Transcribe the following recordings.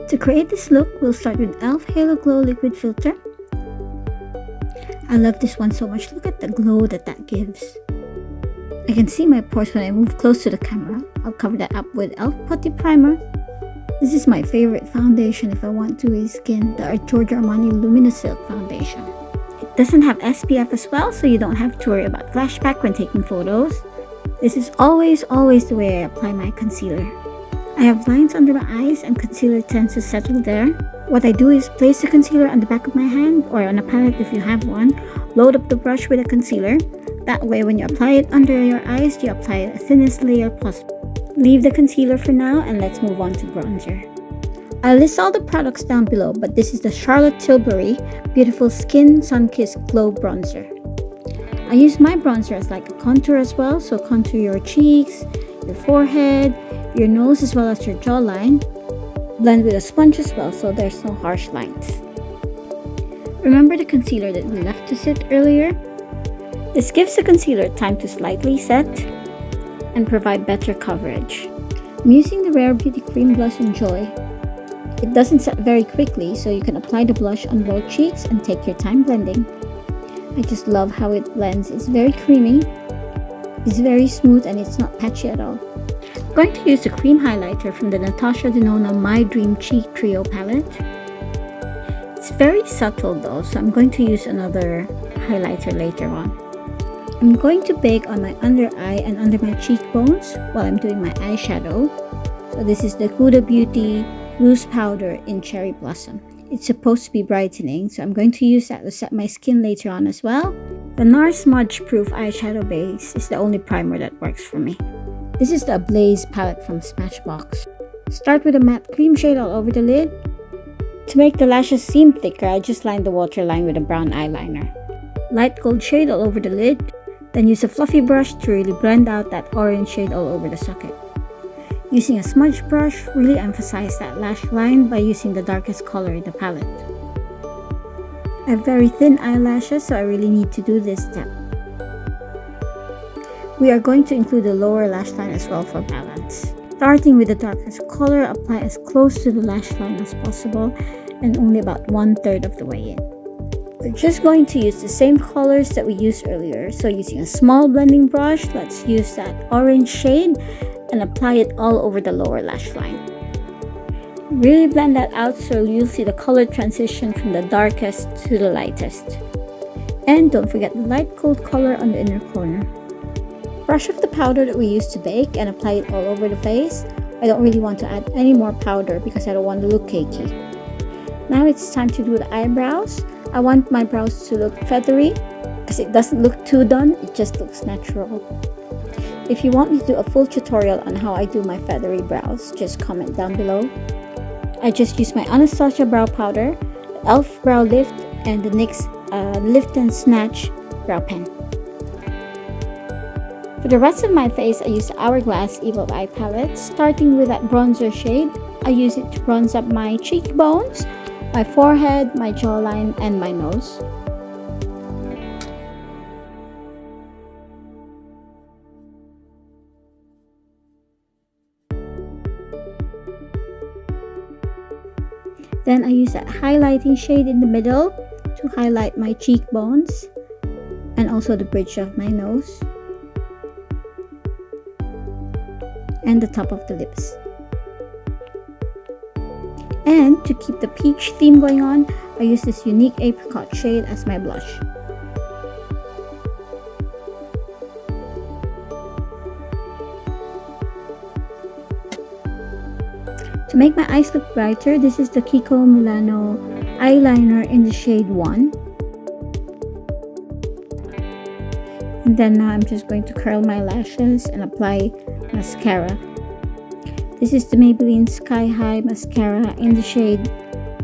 To create this look, we'll start with e.l.f. Halo Glow Liquid Filter. I love this one so much. Look at the glow that gives. I can see my pores when I move close to the camera. I'll cover that up with e.l.f. Putty Primer. This is my favorite foundation if I want dewy skin, the Girogio Armani Luminous-Silk Foundation. It doesn't have SPF as well, so you don't have to worry about flashback when taking photos. This is always the way I apply my concealer. I have lines under my eyes and concealer tends to settle there. What I do is place the concealer on the back of my hand or on a palette if you have one. Load up the brush with a concealer. That way when you apply it under your eyes, you apply the thinnest layer possible. Leave the concealer for now and let's move on to bronzer. I'll list all the products down below, but this is the Charlotte Tilbury Beautiful Skin Sunkissed Glow Bronzer. I use my bronzer as like a contour as well, so contour your cheeks, your forehead, your nose as well as your jawline. Blend with a sponge as well so there's no harsh lines. Remember the concealer that we left to sit earlier? This gives the concealer time to slightly set and provide better coverage. I'm using the Rare Beauty Cream Blush in Joy. It doesn't set very quickly, so you can apply the blush on both cheeks and take your time blending. I just love how it blends. It's very creamy, it's very smooth, and it's not patchy at all. I'm going to use the cream highlighter from the Natasha Denona My Dream Cheek Trio palette. It's very subtle though, so I'm going to use another highlighter later on. I'm going to bake on my under eye and under my cheekbones while I'm doing my eyeshadow. So this is the Huda Beauty Loose Powder in Cherry Blossom. It's supposed to be brightening, so I'm going to use that to set my skin later on as well. The NARS Smudgeproof eyeshadow base is the only primer that works for me. This is the Ablaze palette from Smashbox. Start with a matte cream shade all over the lid. To make the lashes seem thicker, I just lined the waterline with a brown eyeliner. Light gold shade all over the lid. Then use a fluffy brush to really blend out that orange shade all over the socket. Using a smudge brush, really emphasize that lash line by using the darkest color in the palette. I have very thin eyelashes, so I really need to do this step. We are going to include the lower lash line as well for balance. Starting with the darkest color, apply as close to the lash line as possible and only about 1/3 of the way in. We're just going to use the same colors that we used earlier. So using a small blending brush, let's use that orange shade and apply it all over the lower lash line. Really blend that out so you'll see the color transition from the darkest to the lightest. And don't forget the light gold color on the inner corner. Brush off the powder that we used to bake and apply it all over the face. I don't really want to add any more powder because I don't want to look cakey. Now it's time to do the eyebrows. I want my brows to look feathery because it doesn't look too done, it just looks natural. If you want me to do a full tutorial on how I do my feathery brows, just comment down below. I just use my Anastasia brow powder, the e.l.f. brow lift, and the NYX Lift and Snatch brow pen. For the rest of my face, I use the Hourglass Evil Eye palette. Starting with that bronzer shade, I use it to bronze up my cheekbones, my forehead, my jawline, and my nose. Then I use that highlighting shade in the middle to highlight my cheekbones and also the bridge of my nose and the top of the lips. And to keep the peach theme going on, I use this unique apricot shade as my blush. To make my eyes look brighter, this is the Kiko Milano eyeliner in the shade 1. And then now I'm just going to curl my lashes and apply mascara. This is the Maybelline Sky High Mascara in the shade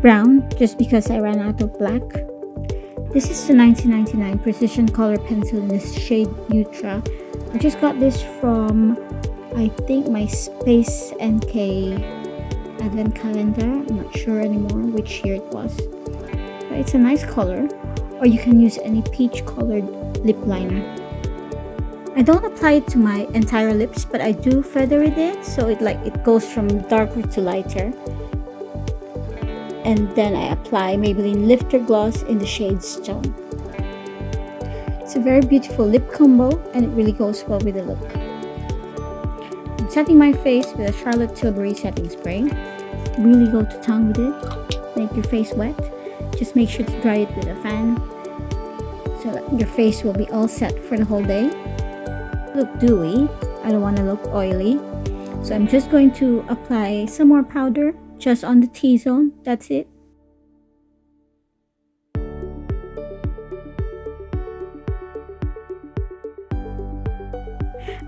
brown, just because I ran out of black. This is the 1999 Precision Color Pencil in this shade Neutra. I just got this from, I think, my Space NK Advent Calendar. I'm not sure anymore which year it was. But it's a nice color, or you can use any peach colored lip liner. I don't apply it to my entire lips, but I do feather it in, so it goes from darker to lighter. and then I apply Maybelline Lifter Gloss in the shade Stone. It's a very beautiful lip combo and it really goes well with the look. I'm setting my face with a Charlotte Tilbury setting spray. Really go to town with it. Make your face wet. Just make sure to dry it with a fan so that your face will be all set for the whole day. Look dewy. I don't want to look oily. So I'm just going to apply some more powder just on the T-zone. That's it.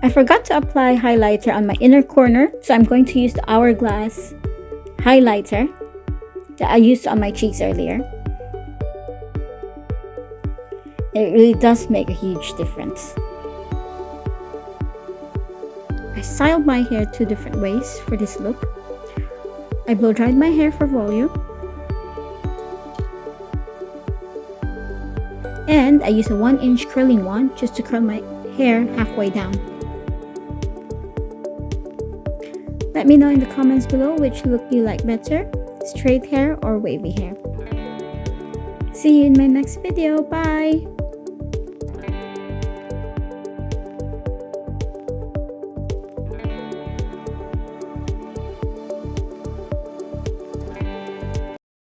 I forgot to apply highlighter on my inner corner, so I'm going to use the Hourglass highlighter that I used on my cheeks earlier. It really does make a huge difference. I styled my hair 2 different ways for this look. I blow dried my hair for volume. And I use a 1-inch curling wand just to curl my hair halfway down. Let me know in the comments below which look you like better, straight hair or wavy hair. See you in my next video. Bye!